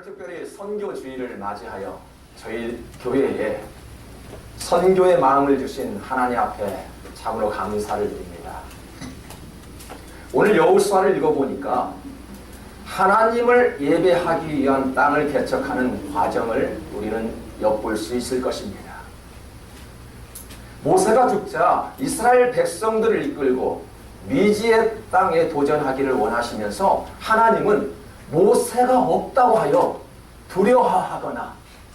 오늘 특별히 선교주의를 맞이하여 저희 교회에 선교의 마음을 주신 하나님 앞에 참으로 감사를 드립니다. 오늘 여호수아를 읽어보니까 하나님을 예배하기 위한 땅을 개척하는 과정을 우리는 엿볼 수 있을 것입니다. 모세가 죽자 이스라엘 백성들을 이끌고 미지의 땅에 도전하기를 원하시면서 하나님은 모세가 없다고 하여 두려워하거나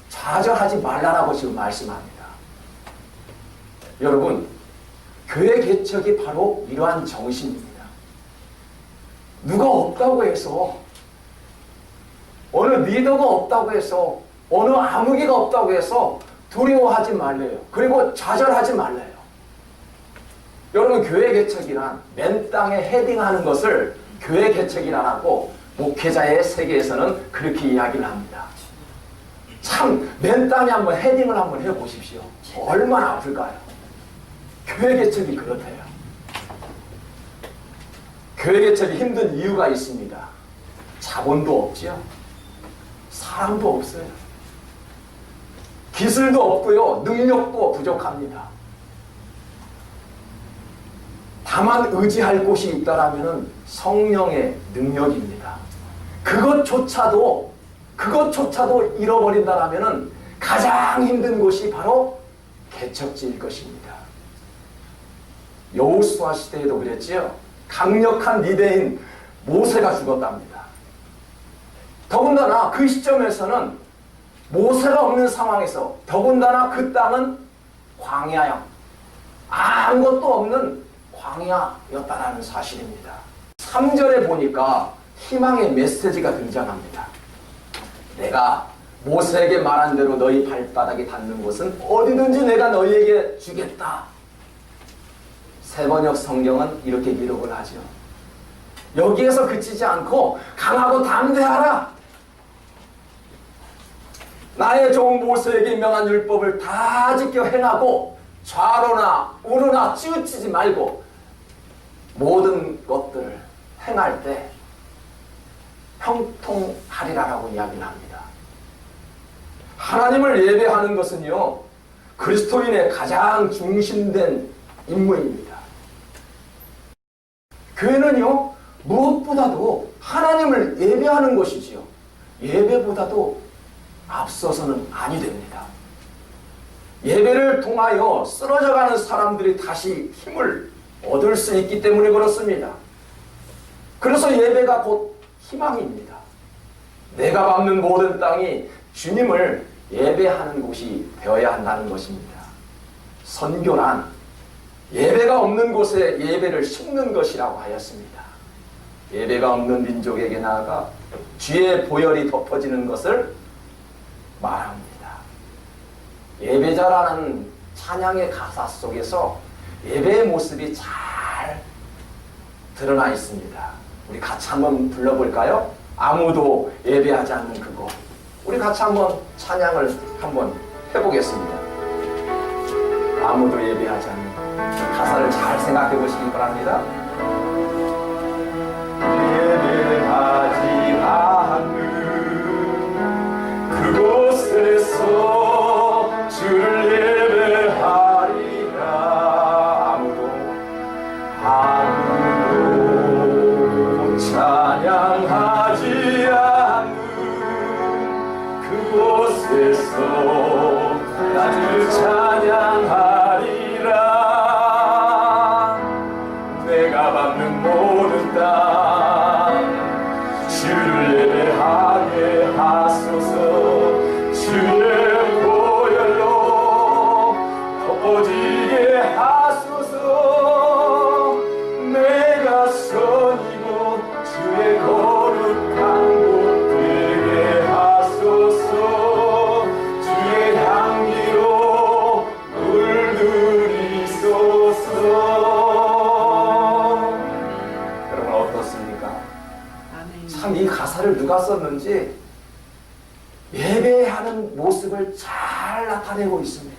좌절하지 말라라고 지금 말씀합니다. 여러분, 교회 개척이 바로 이러한 정신입니다. 누가 없다고 해서, 어느 리더가 없다고 해서, 어느 아무개가 없다고 해서 두려워하지 말래요. 그리고 좌절하지 말래요. 여러분, 교회 개척이란 맨 땅에 헤딩하는 것을 교회 개척이라고 목회자의 세계에서는 그렇게 이야기를 합니다. 참, 맨 땅에 한번 헤딩을 한번 해보십시오. 얼마나 아플까요? 교회 개척이 그렇대요. 교회 개척이 힘든 이유가 있습니다. 자본도 없죠. 사람도 없어요. 기술도 없고요. 능력도 부족합니다. 다만 의지할 곳이 있다라면 성령의 능력입니다. 그것조차도 잃어버린다라면 가장 힘든 곳이 바로 개척지일 것입니다. 여호수아 시대에도 그랬지요. 강력한 리더인 모세가 죽었답니다. 더군다나 그 시점에서는 모세가 없는 상황에서 더군다나 그 땅은 광야형, 아무것도 없는 광야였다라는 사실입니다. 3절에 보니까 희망의 메시지가 등장합니다. 내가 모세에게 말한 대로 너희 발바닥에 닿는 곳은 어디든지 내가 너희에게 주겠다. 세번역 성경은 이렇게 기록을 하죠. 여기에서 그치지 않고 강하고 담대하라. 나의 종 모세에게 명한 율법을 다 지켜 행하고 좌로나 우로나 치우치지 말고 모든 것들을 행할 때 형통하리라라고 이야기를 합니다. 하나님을 예배하는 것은요, 그리스도인의 가장 중심된 임무입니다. 교회는요, 무엇보다도 하나님을 예배하는 것이지요. 예배보다도 앞서서는 아니 됩니다. 예배를 통하여 쓰러져가는 사람들이 다시 힘을 얻을 수 있기 때문에 그렇습니다. 그래서 예배가 곧 희망입니다. 내가 밟는 모든 땅이 주님을 예배하는 곳이 되어야 한다는 것입니다. 선교란 예배가 없는 곳에 예배를 심는 것이라고 하였습니다. 예배가 없는 민족에게 나아가 주의 보혈이 덮어지는 것을 말합니다. 예배자라는 찬양의 가사 속에서 예배의 모습이 잘 드러나 있습니다. 우리 같이 한번 불러볼까요? 아무도 예배하지 않는 그곳. 우리 같이 한번 찬양을 한번 해보겠습니다. 아무도 예배하지 않는 가사를 잘 생각해 보시기 바랍니다. 예배하지 않는 그곳에서 주를 예배하리라. 아무도 찬양하지 않는 그곳에서 나를 찬양하리라. 내가 밟는 모든 땅 주를 예배하게 하소서. 주의 보혈로 덮어지게 하소서. 내가 선이고 주의 거룩한 곳 되게 하소서. 주의 향기로 물들이소서. 여러분 어떻습니까? 참 이 가사를 누가 썼는지 예배하는 모습을 잘 나타내고 있습니다.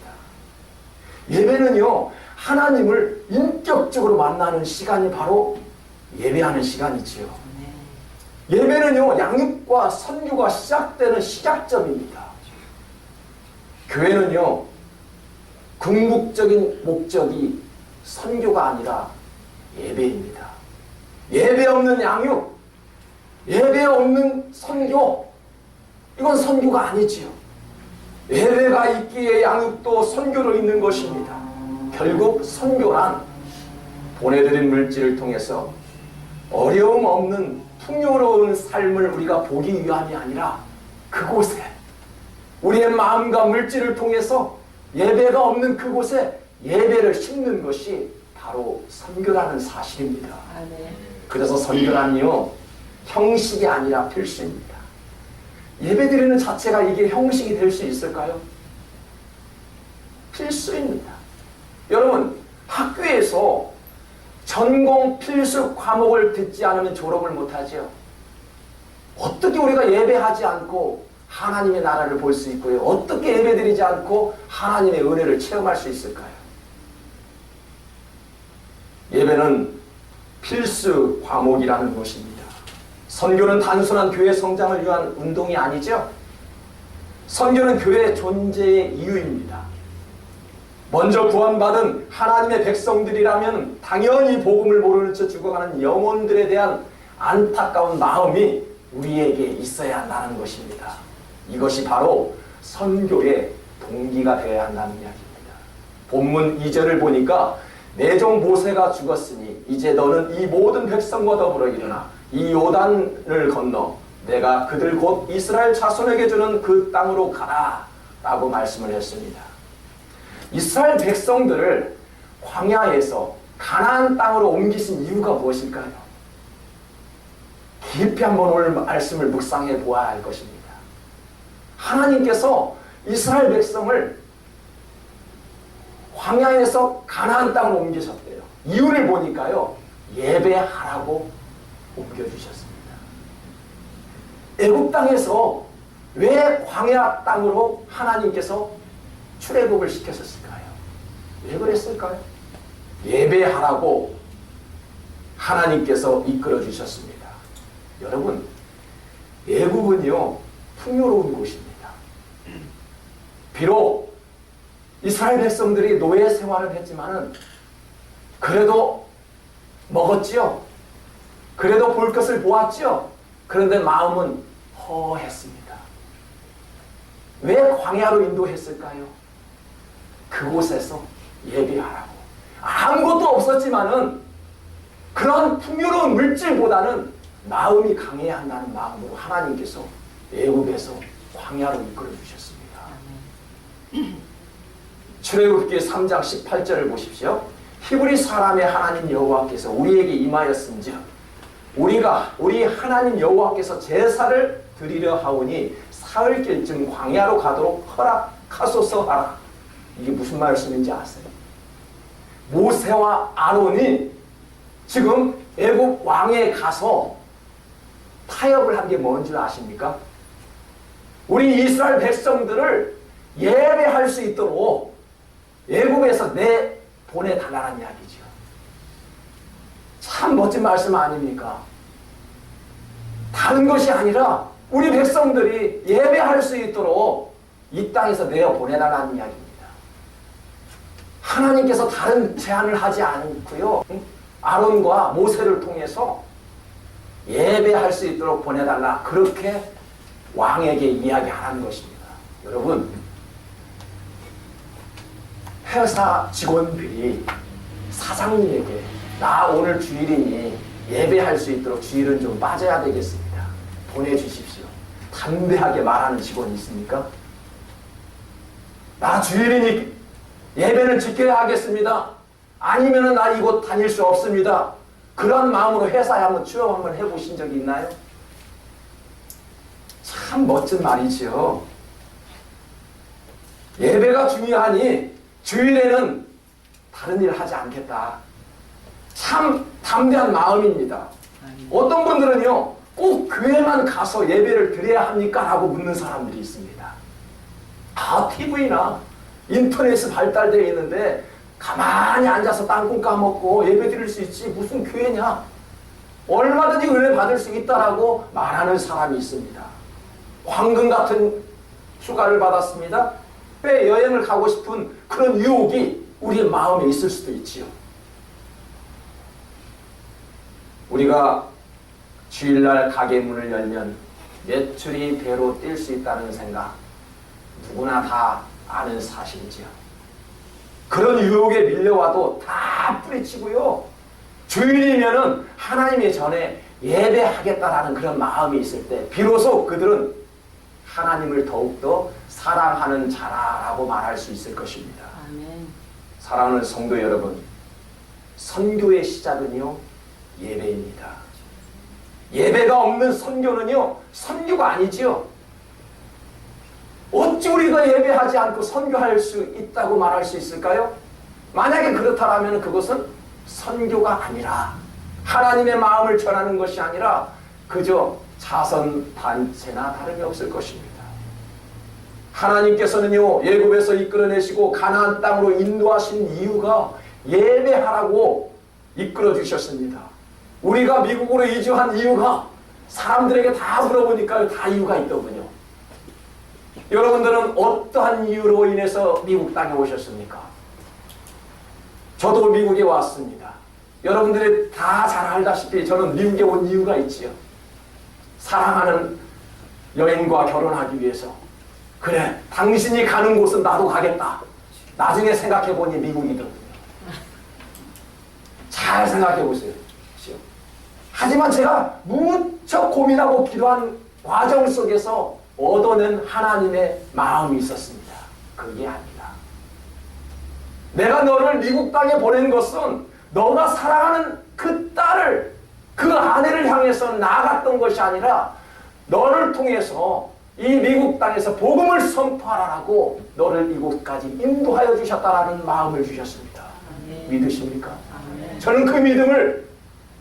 예배는요, 하나님을 인격적으로 만나는 시간이 바로 예배하는 시간이지요. 예배는요, 양육과 선교가 시작되는 시작점입니다. 교회는요, 궁극적인 목적이 선교가 아니라 예배입니다. 예배 없는 양육, 예배 없는 선교, 이건 선교가 아니지요. 예배가 있기에 양육도 선교로 있는 것입니다. 결국 선교란 보내드린 물질을 통해서 어려움 없는 풍요로운 삶을 우리가 보기 위함이 아니라 그곳에 우리의 마음과 물질을 통해서 예배가 없는 그곳에 예배를 심는 것이 바로 선교라는 사실입니다. 그래서 선교란요, 형식이 아니라 필수입니다. 예배드리는 자체가 이게 형식이 될 수 있을까요? 필수입니다. 여러분, 학교에서 전공 필수 과목을 듣지 않으면 졸업을 못하죠. 어떻게 우리가 예배하지 않고 하나님의 나라를 볼 수 있고요, 어떻게 예배드리지 않고 하나님의 은혜를 체험할 수 있을까요? 예배는 필수 과목이라는 것입니다. 선교는 단순한 교회 성장을 위한 운동이 아니죠. 선교는 교회의 존재의 이유입니다. 먼저 구원받은 하나님의 백성들이라면 당연히 복음을 모르는 채 죽어가는 영혼들에 대한 안타까운 마음이 우리에게 있어야 한다는 것입니다. 이것이 바로 선교의 동기가 되어야 한다는 이야기입니다. 본문 2절을 보니까 내 종 모세가 죽었으니 이제 너는 이 모든 백성과 더불어 일어나 이 요단을 건너 내가 그들 곧 이스라엘 자손에게 주는 그 땅으로 가라 라고 말씀을 했습니다. 이스라엘 백성들을 광야에서 가나안 땅으로 옮기신 이유가 무엇일까요? 깊이 한번 오늘 말씀을 묵상해 보아야 할 것입니다. 하나님께서 이스라엘 백성을 광야에서 가나안 땅으로 옮기셨대요. 이유를 보니까요, 예배하라고 옮겨주셨습니다. 애굽 땅에서 왜 광야 땅으로 하나님께서 출애굽을 시켰을까요? 왜 그랬을까요? 예배하라고 하나님께서 이끌어 주셨습니다. 여러분, 애굽은요, 풍요로운 곳입니다. 비록 이스라엘 백성들이 노예 생활을 했지만은 그래도 먹었지요. 그래도 볼 것을 보았지요. 그런데 마음은 허했습니다. 왜 광야로 인도했을까요? 그곳에서 예배하라고. 아무것도 없었지만은 그런 풍요로운 물질보다는 마음이 강해야 한다는 마음으로 하나님께서 애굽에서 광야로 이끌어 주셨습니다. 출애굽기 3장 18절을 보십시오. 히브리 사람의 하나님 여호와께서 우리에게 임하였은즉 우리 하나님 여호와께서 제사를 드리려 하오니 사흘길쯤 광야로 가도록 허락하소서 하라. 이게 무슨 말씀인지 아세요? 모세와 아론이 지금 애굽 왕에 가서 타협을 한 게 뭔 줄 아십니까? 우리 이스라엘 백성들을 예배할 수 있도록 애굽에서 보내달라는 이야기죠. 참 멋진 말씀 아닙니까? 다른 것이 아니라 우리 백성들이 예배할 수 있도록 이 땅에서 내어보내달라는 이야기입니다. 하나님께서 다른 제안을 하지 않고요, 아론과 모세를 통해서 예배할 수 있도록 보내달라, 그렇게 왕에게 이야기하라는 것입니다. 여러분, 회사 직원들이 사장님에게 나 오늘 주일이니 예배할 수 있도록 주일은 좀 빠져야 되겠습니다, 보내주십시오, 담대하게 말하는 직원이 있습니까? 나 주일이니 예배는 지켜야 하겠습니다, 아니면 나 이곳 다닐 수 없습니다, 그런 마음으로 회사에 한번 취업 한번 해보신 적이 있나요? 참 멋진 말이지요. 예배가 중요하니 주일에는 다른 일 하지 않겠다. 참 담대한 마음입니다. 어떤 분들은요, 꼭 교회만 가서 예배를 드려야 합니까? 라고 묻는 사람들이 있습니다. TV나 인터넷이 발달되어 있는데 가만히 앉아서 땅콩 까먹고 예배 드릴 수 있지 무슨 교회냐? 얼마든지 은혜 받을 수 있다라고 말하는 사람이 있습니다. 황금 같은 휴가를 받았습니다. 왜 여행을 가고 싶은 그런 유혹이 우리의 마음에 있을 수도 있지요. 우리가 주일날 가게 문을 열면 매출이 배로 뛸 수 있다는 생각, 누구나 다 아는 사실이지요. 그런 유혹에 밀려와도 다 뿌리치고요. 주일이면은 하나님의 전에 예배하겠다라는 그런 마음이 있을 때 비로소 그들은 하나님을 더욱더 사랑하는 자라라고 말할 수 있을 것입니다. 아멘. 사랑하는 성도 여러분, 선교의 시작은요, 예배입니다. 예배가 없는 선교는요, 선교가 아니지요. 어찌 우리가 예배하지 않고 선교할 수 있다고 말할 수 있을까요? 만약에 그렇다면 그것은 선교가 아니라 하나님의 마음을 전하는 것이 아니라 그저 자선단체나 다름이 없을 것입니다. 하나님께서는요, 애굽에서 이끌어내시고 가나안 땅으로 인도하신 이유가 예배하라고 이끌어 주셨습니다. 우리가 미국으로 이주한 이유가 사람들에게 다 물어보니까요, 다 이유가 있더군요. 여러분들은 어떠한 이유로 인해서 미국 땅에 오셨습니까? 저도 미국에 왔습니다. 여러분들이 다 잘 알다시피 저는 미국에 온 이유가 있지요. 사랑하는 여인과 결혼하기 위해서. 그래, 당신이 가는 곳은 나도 가겠다. 나중에 생각해보니 미국이더군요. 잘 생각해보세요. 하지만 제가 무척 고민하고 기도한 과정 속에서 얻어낸 하나님의 마음이 있었습니다. 그게 아니다. 내가 너를 미국 땅에 보낸 것은 너가 사랑하는 그 딸을, 그 아내를 향해서 나아갔던 것이 아니라 너를 통해서 이 미국 땅에서 복음을 선포하라고 너를 이곳까지 인도하여 주셨다라는 마음을 주셨습니다. 아멘. 믿으십니까? 아멘. 저는 그 믿음을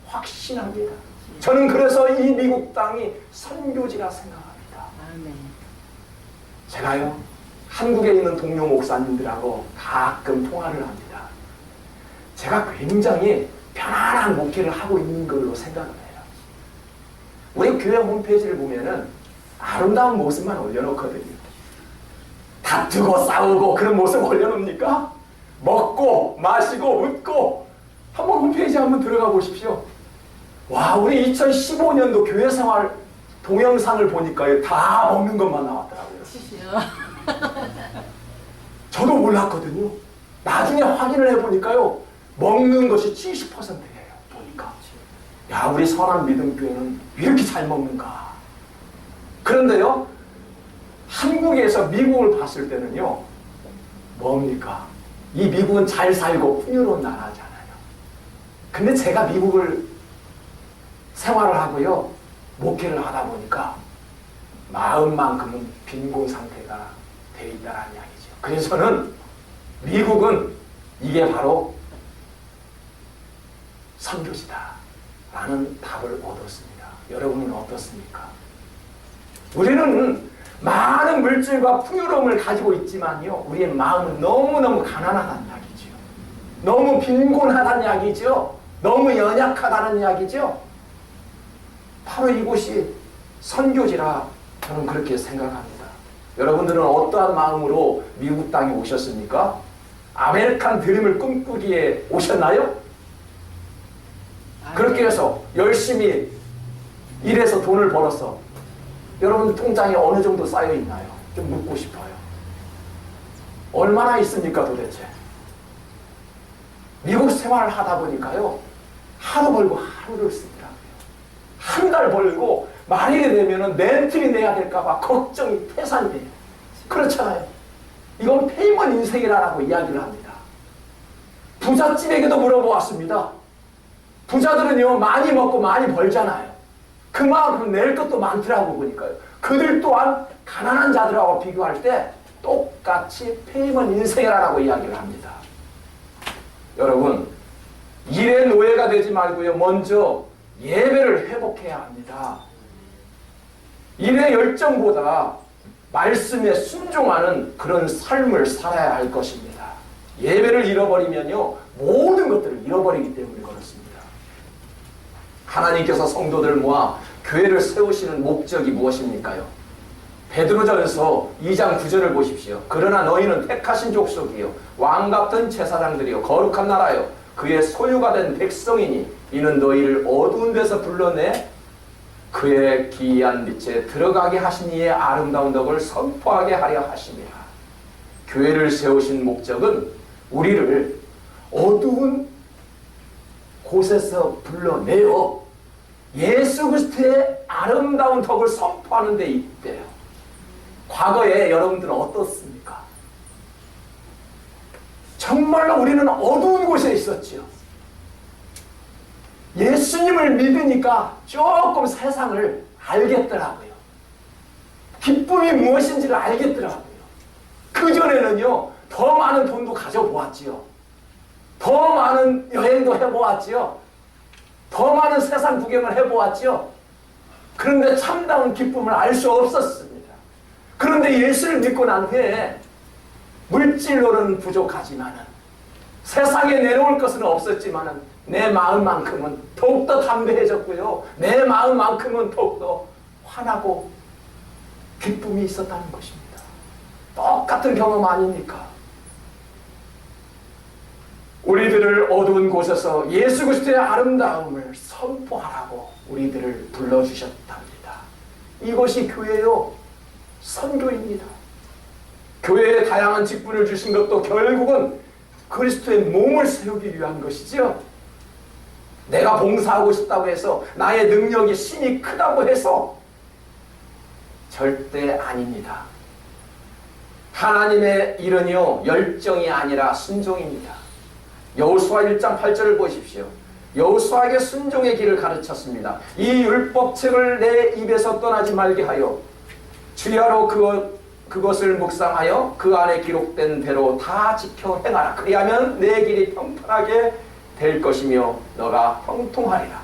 확신합니다. 저는 그래서 이 미국 땅이 선교지라 생각합니다. 아멘. 제가요, 한국에 있는 동료 목사님들하고 가끔 통화를 합니다. 제가 굉장히 편안한 목회를 하고 있는 걸로 생각을 해요. 우리 교회 홈페이지를 보면은 아름다운 모습만 올려놓거든요. 다투고 싸우고 그런 모습 올려놓습니까? 먹고 마시고 웃고 한번 홈페이지 한번 들어가 보십시오. 와, 우리 2015년도 교회 생활 동영상을 보니까요, 다 먹는 것만 나왔더라고요. 저도 몰랐거든요. 나중에 확인을 해보니까요, 먹는 것이 70%예요. 보니까. 야, 우리 선한 믿음교회는 이렇게 잘 먹는가. 그런데요, 한국에서 미국을 봤을 때는요, 뭡니까? 이 미국은 잘 살고 풍요로운 나라잖아요. 근데 제가 미국을 생활을 하고요, 목회를 하다 보니까 마음만큼은 빈곤 상태가 되어 있다는 이야기죠. 그래서 저는 미국은 이게 바로 선교지다라는 답을 얻었습니다. 여러분은 어떻습니까? 우리는 많은 물질과 풍요로움을 가지고 있지만요, 우리의 마음은 너무너무 가난하다는 이야기죠. 너무 빈곤하다는 이야기죠. 너무 연약하다는 이야기죠. 바로 이곳이 선교지라 저는 그렇게 생각합니다. 여러분들은 어떠한 마음으로 미국 땅에 오셨습니까? 아메리칸 드림을 꿈꾸기에 오셨나요? 그렇게 해서 열심히 일해서 돈을 벌어서 여러분 통장에 어느 정도 쌓여 있나요? 좀 묻고 싶어요. 얼마나 있습니까 도대체? 미국 생활을 하다 보니까요, 하루 벌고 하루를 씁니다. 한 달 벌고 말일이 되면은 렌트비 내야 될까봐 걱정이 태산이 돼요. 그렇잖아요. 이건 페이먼 인생이라고 이야기를 합니다. 부잣집에게도 물어보았습니다. 부자들은요, 많이 먹고 많이 벌잖아요. 그만큼 낼 것도 많더라고 보니까요. 그들 또한 가난한 자들하고 비교할 때 똑같이 페이먼 인생이라고 이야기를 합니다. 여러분, 일의 노예가 되지 말고요, 먼저 예배를 회복해야 합니다. 일의 열정보다 말씀에 순종하는 그런 삶을 살아야 할 것입니다. 예배를 잃어버리면요, 모든 것들을 잃어버리기 때문에 그렇습니다. 하나님께서 성도들 모아 교회를 세우시는 목적이 무엇입니까요? 베드로전서 2장 9절을 보십시오. 그러나 너희는 택하신 족속이요 왕 같은 제사장들이요 거룩한 나라요 그의 소유가 된 백성이니 이는 너희를 어두운 데서 불러내 그의 기이한 빛에 들어가게 하신 이의 아름다운 덕을 선포하게 하려 하심이라. 교회를 세우신 목적은 우리를 어두운 곳에서 불러내어 예수 그리스도의 아름다운 덕을 선포하는 데 있대요. 과거에 여러분들은 어떻습니까? 정말로 우리는 어두운 곳에 있었지요. 예수님을 믿으니까 조금 세상을 알겠더라고요. 기쁨이 무엇인지를 알겠더라고요. 그전에는요, 더 많은 돈도 가져보았지요. 더 많은 여행도 해보았지요. 더 많은 세상 구경을 해보았지요. 그런데 참다운 기쁨을 알 수 없었습니다. 그런데 예수를 믿고 난 후에 물질로는 부족하지만은 세상에 내놓을 것은 없었지만은 내 마음만큼은 더욱더 담대해졌고요. 내 마음만큼은 더욱더 환하고 기쁨이 있었다는 것입니다. 똑같은 경험 아닙니까? 우리들을 어두운 곳에서 예수 그리스도의 아름다움을 선포하라고 우리들을 불러주셨답니다. 이것이 교회요, 선교입니다. 교회에 다양한 직분을 주신 것도 결국은 그리스도의 몸을 세우기 위한 것이지요. 내가 봉사하고 싶다고 해서 나의 능력이 힘이 크다고 해서 절대 아닙니다. 하나님의 일은요, 열정이 아니라 순종입니다. 여호수아 1장 8절을 보십시오. 여호수아에게 순종의 길을 가르쳤습니다. 이 율법책을 내 입에서 떠나지 말게 하여 주야로 그것을 묵상하여 그 안에 기록된 대로 다 지켜 행하라. 그리하면 내 길이 평탄하게 될 것이며 너가 형통하리라.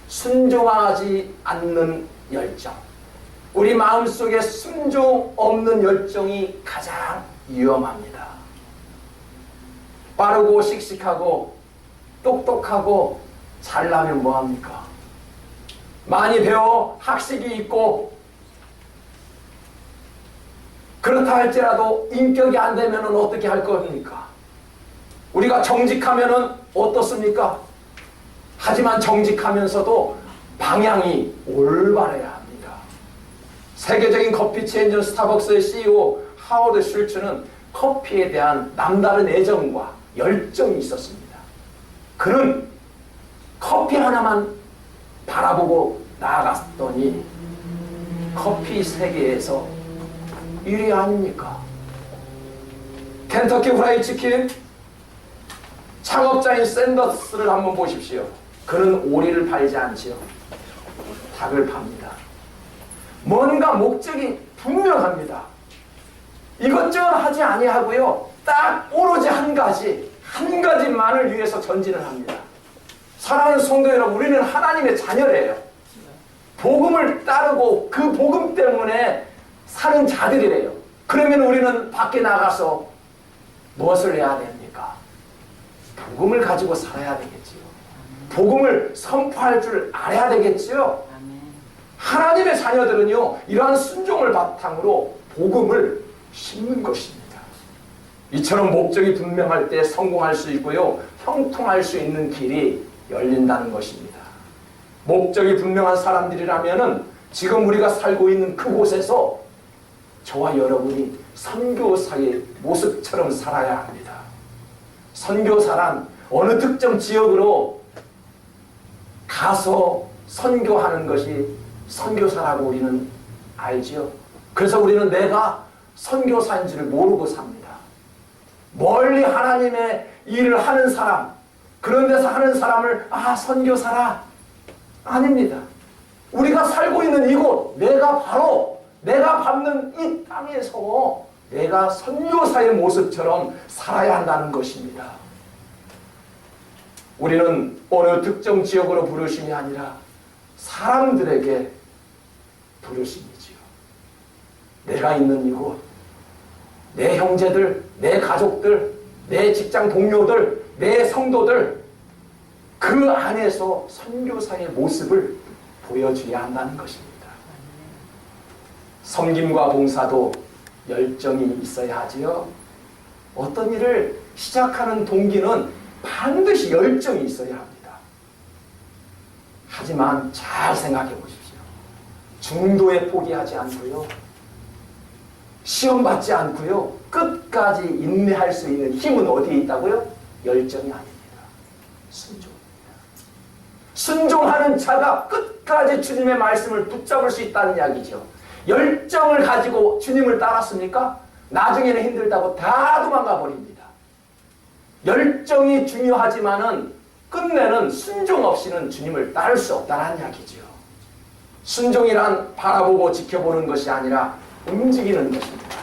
순종하지 않는 열정, 우리 마음속에 순종 없는 열정이 가장 위험합니다. 빠르고 씩씩하고 똑똑하고 잘나면 뭐합니까? 많이 배워 학식이 있고 그렇다 할지라도 인격이 안 되면 어떻게 할 겁니까? 우리가 정직하면 어떻습니까? 하지만 정직하면서도 방향이 올바라야 합니다. 세계적인 커피 체인점 스타벅스의 CEO 하워드 슐츠는 커피에 대한 남다른 애정과 열정이 있었습니다. 그는 커피 하나만 바라보고 나아갔더니 커피 세계에서 1위 아닙니까? 켄터키 프라이드 치킨 창업자인 샌더스를 한번 보십시오. 그는 오리를 팔지 않지요. 닭을 팝니다. 뭔가 목적이 분명합니다. 이것저것 하지 아니하고요. 딱 오로지 한 가지만을 위해서 전진을 합니다. 사랑하는 성도 여러분, 우리는 하나님의 자녀래요. 복음을 따르고 그 복음 때문에 사는 자들이래요. 그러면 우리는 밖에 나가서 무엇을 해야 됩니까? 복음을 가지고 살아야 되겠지요. 복음을 선포할 줄 알아야 되겠지요. 하나님의 자녀들은요, 이러한 순종을 바탕으로 복음을 심는 것입니다. 이처럼 목적이 분명할 때 성공할 수 있고요, 형통할 수 있는 길이 열린다는 것입니다. 목적이 분명한 사람들이라면은 지금 우리가 살고 있는 그곳에서 저와 여러분이 선교사의 모습처럼 살아야 합니다. 선교사란 어느 특정 지역으로 가서 선교하는 것이 선교사라고 우리는 알지요. 그래서 우리는 내가 선교사인 줄을 모르고 삽니다. 멀리 하나님의 일을 하는 사람, 그런 데서 하는 사람을 선교사라. 아닙니다. 우리가 살고 있는 이곳, 내가 밟는 이 땅에서 내가 선교사의 모습처럼 살아야 한다는 것입니다. 우리는 어느 특정 지역으로 부르심이 아니라 사람들에게 부르심이지요. 내가 있는 이곳, 내 형제들, 내 가족들, 내 직장 동료들, 내 성도들, 그 안에서 선교사의 모습을 보여줘야 한다는 것입니다. 섬김과 봉사도 열정이 있어야 하지요. 어떤 일을 시작하는 동기는 반드시 열정이 있어야 합니다. 하지만 잘 생각해 보십시오. 중도에 포기하지 않고요. 시험 받지 않고요. 끝까지 인내할 수 있는 힘은 어디에 있다고요? 열정이 아닙니다. 순종입니다. 순종하는 자가 끝까지 주님의 말씀을 붙잡을 수 있다는 이야기죠. 열정을 가지고 주님을 따랐습니까? 나중에는 힘들다고 다 도망가 버립니다. 열정이 중요하지만은 끝내는 순종 없이는 주님을 따를 수 없다는 이야기죠. 순종이란 바라보고 지켜보는 것이 아니라 움직이는 것입니다.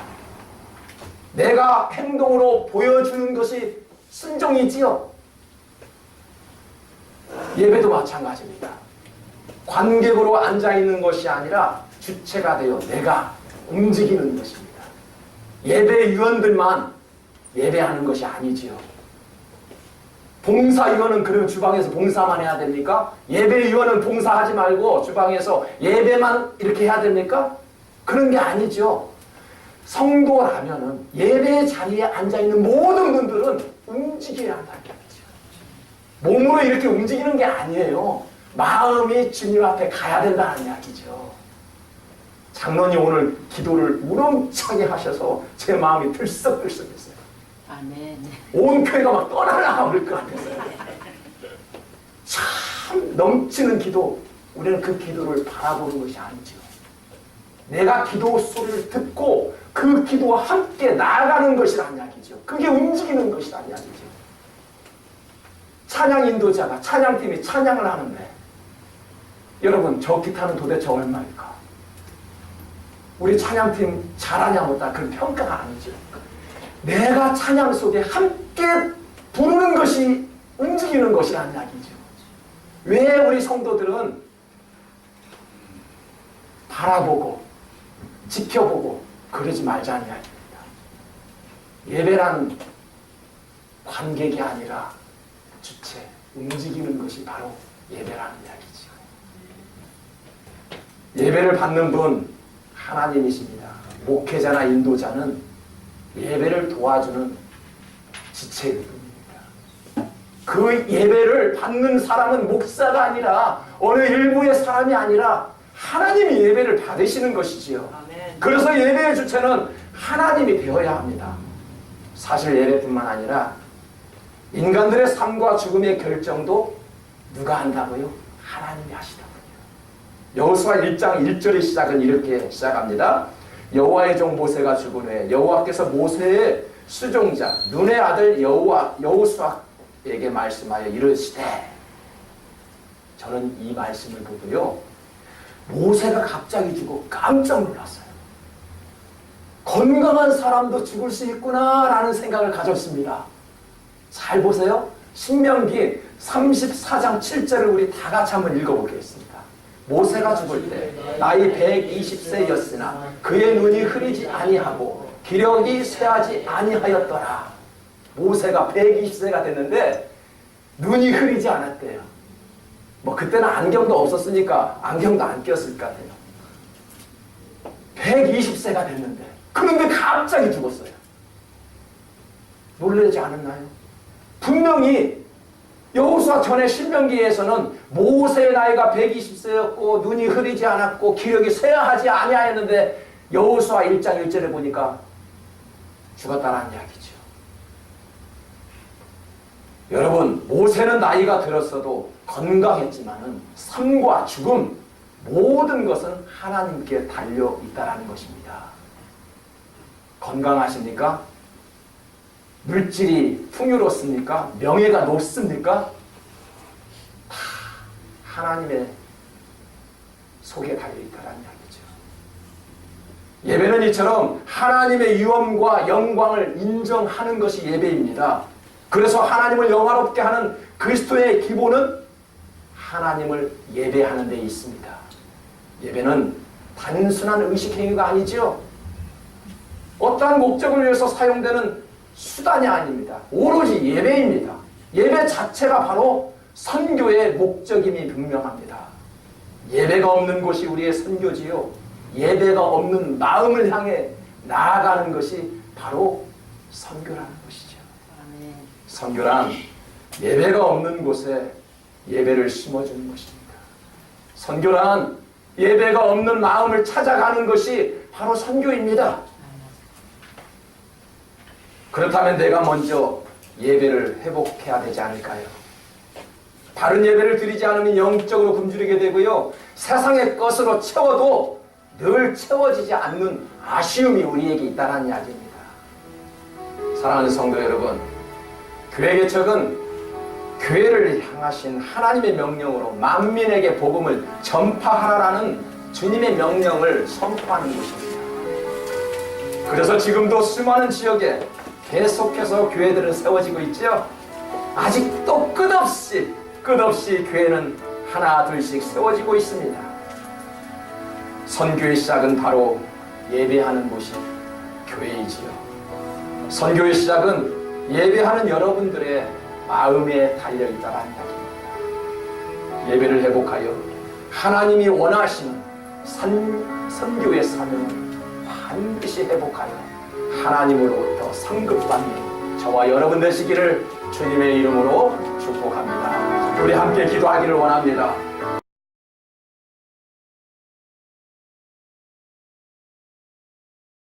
내가 행동으로 보여주는 것이 순종이지요. 예배도 마찬가지입니다. 관객으로 앉아있는 것이 아니라 주체가 되어 내가 움직이는 것입니다. 예배위원들만 예배하는 것이 아니지요. 봉사위원은 그럼 주방에서 봉사만 해야 됩니까? 예배위원은 봉사하지 말고 주방에서 예배만 이렇게 해야 됩니까? 그런 게 아니죠. 성도라면은 예배 자리에 앉아있는 모든 분들은 움직여야 한다는 얘기죠. 몸으로 이렇게 움직이는 게 아니에요. 마음이 주님 앞에 가야 된다는 이야기죠. 장로님 오늘 기도를 우렁차게 하셔서 제 마음이 들썩들썩했어요. 아멘. 온 교회가 막 떠나가 버릴 것 같았어요. 참 넘치는 기도. 우리는 그 기도를 바라보는 것이 아니죠. 내가 기도 소리를 듣고 그 기도와 함께 나아가는 것이란 이야기죠. 그게 움직이는 것이란 이야기죠. 찬양 인도자가 찬양팀이 찬양을 하는데 여러분 저 기타는 도대체 얼마일까? 우리 찬양팀 잘하냐 못하냐 그런 평가가 아니죠. 내가 찬양 속에 함께 부르는 것이 움직이는 것이란 이야기죠. 왜 우리 성도들은 바라보고 지켜보고 그러지 말자는 이야기입니다. 예배란 관객이 아니라 주체, 움직이는 것이 바로 예배라는 이야기죠. 예배를 받는 분 하나님이십니다. 목회자나 인도자는 예배를 도와주는 지체일 뿐입니다. 그 예배를 받는 사람은 목사가 아니라 어느 일부의 사람이 아니라 하나님이 예배를 받으시는 것이지요. 아멘. 그래서 예배의 주체는 하나님이 되어야 합니다. 사실 예배뿐만 아니라 인간들의 삶과 죽음의 결정도 누가 한다고요? 하나님이 하시더군요. 여호수아 1장 1절의 시작은 이렇게 시작합니다. 여호와의 종 모세가 죽은 후에 여호와께서 모세의 수종자 눈의 아들 여호수아에게 말씀하여 이르시되, 저는 이 말씀을 보고요 모세가 갑자기 죽어 깜짝 놀랐어요. 건강한 사람도 죽을 수 있구나 라는 생각을 가졌습니다. 잘 보세요. 신명기 34장 7절을 우리 다 같이 한번 읽어보겠습니다. 모세가 죽을 때 나이 120세였으나 그의 눈이 흐리지 아니하고 기력이 쇠하지 아니하였더라. 모세가 120세가 됐는데 눈이 흐리지 않았대요. 뭐 그때는 안경도 없었으니까 안경도 안 꼈을 것 같아요. 120세가 됐는데 그런데 갑자기 죽었어요. 놀라지 않았나요? 분명히 여호수아 전에 신명기에서는 모세의 나이가 120세였고 눈이 흐리지 않았고 기력이 쇠하지 아니하였는데 여호수아 1장 1절에 보니까 죽었다는 이야기죠. 여러분, 모세는 나이가 들었어도 건강했지만은 삶과 죽음 모든 것은 하나님께 달려 있다라는 것입니다. 건강하십니까? 물질이 풍요롭습니까? 명예가 높습니까? 다 하나님의 속에 달려있다라는 이야기죠. 예배는 이처럼 하나님의 유엄과 영광을 인정하는 것이 예배입니다. 그래서 하나님을 영화롭게 하는 그리스도의 기본은 하나님을 예배하는 데 있습니다. 예배는 단순한 의식행위가 아니죠. 어떠한 목적을 위해서 사용되는 수단이 아닙니다. 오로지 예배입니다. 예배 자체가 바로 선교의 목적임이 분명합니다. 예배가 없는 곳이 우리의 선교지요. 예배가 없는 마음을 향해 나아가는 것이 바로 선교라는 것이죠. 선교란 예배가 없는 곳에 예배를 심어주는 것입니다. 선교란 예배가 없는 마음을 찾아가는 것이 바로 선교입니다. 그렇다면 내가 먼저 예배를 회복해야 되지 않을까요? 바른 예배를 드리지 않으면 영적으로 굶주리게 되고요. 세상의 것으로 채워도 늘 채워지지 않는 아쉬움이 우리에게 있다는 이야기입니다. 사랑하는 성도 여러분, 교회 개척은 교회를 향하신 하나님의 명령으로 만민에게 복음을 전파하라라는 주님의 명령을 선포하는 것입니다. 그래서 지금도 수많은 지역에 계속해서 교회들은 세워지고 있죠. 아직도 끝없이 교회는 하나 둘씩 세워지고 있습니다. 선교의 시작은 바로 예배하는 곳이 교회이지요. 선교의 시작은 예배하는 여러분들의 마음에 달려있다는 이야기입니다. 예배를 회복하여 하나님이 원하시는 선교의 사명을 반드시 회복하여 하나님으로부터 상급받는 저와 여러분 되시기를 주님의 이름으로 축복합니다. 우리 함께 기도하기를 원합니다.